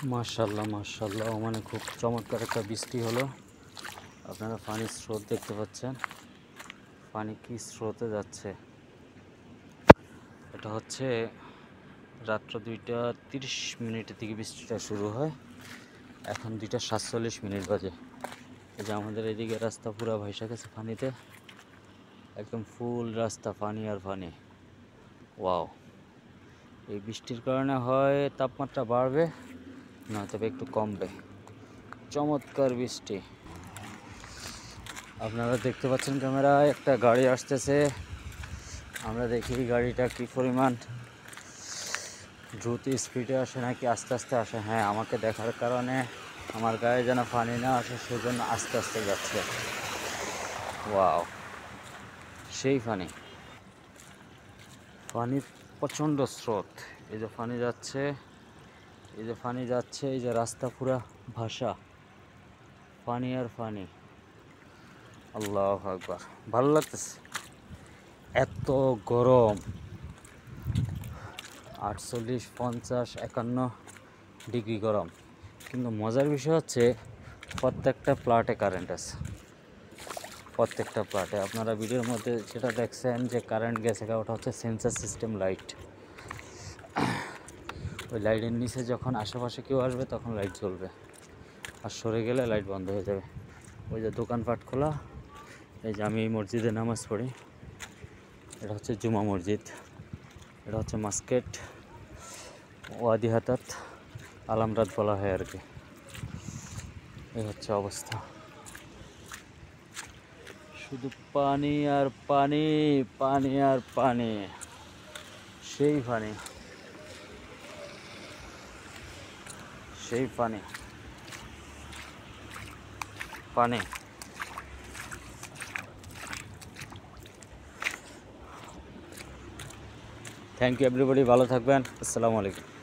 মাশাআল্লাহ মাশাআল্লাহ, মানে খুব চমৎকার একটা বৃষ্টি হলো। আপনারা পানির স্রোত দেখতে পাচ্ছেন, পানি কি স্রোতে যাচ্ছে। এটা হচ্ছে রাত্র 2:30 থেকে বৃষ্টিটা শুরু হয়, এখন 2:47 বাজে। এই যে আমাদের এদিকে রাস্তা পুরা ভাইসা গেছে পানিতে, একদম ফুল রাস্তা পানি আর পানি। ওয়াও, এই বৃষ্টির কারণে হয় তাপমাত্রা বাড়বে, না তবে একটু কমবে। চমৎকার বৃষ্টি, আপনারা দেখতে পাচ্ছেন ক্যামেরায় একটা গাড়ি আসতেছে। আমরা দেখি গাড়িটা কি পরিমাণ দ্রুত স্পিডে আসে নাকি আস্তে আস্তে আসে। হ্যাঁ, আমাকে দেখার কারণে আমার গায়ে যেন পানি না আসে সেজন্য আস্তে আস্তে যাচ্ছে। ওয়াও, সেই পানি, পানির প্রচণ্ড স্রোত। এই যে পানি যাচ্ছে, এই যে পানি যাচ্ছে, এই যে রাস্তা পুরা ভাসা পানি আর পানি। আল্লাহু আকবার, ভালো লাগতেছে। এত গরম, 48, 50, 51 ডিগ্রি গরম, কিন্তু মজার বিষয় হচ্ছে প্রত্যেকটা প্লাটে কারেন্ট আছে। প্রত্যেকটা প্লাটে আপনারা ভিডিওর মধ্যে যেটা দেখছেন যে কারেন্ট গেছে, ওটা হচ্ছে সেন্সার সিস্টেম লাইট। ওই লাইটের নিচে যখন আশেপাশে কেউ আসবে তখন লাইট জ্বলবে, আর সরে গেলে লাইট বন্ধ হয়ে যাবে। ওই যে দোকানপাট খোলা। এই যে আমি এই মসজিদে নামাজ পড়ি, এটা হচ্ছে জুমা মসজিদ, এটা হচ্ছে মাস্কেট ওয়াদি হাতাত আলামরাত বলা হয় আর কি। এই হচ্ছে অবস্থা, শুধু পানি আর পানি, পানি আর পানি, সেই পানি, সেই পানি, পানি। থ্যাংক ইউ এভরিবডি, ভালো থাকবেন, আসসালামু আলাইকুম।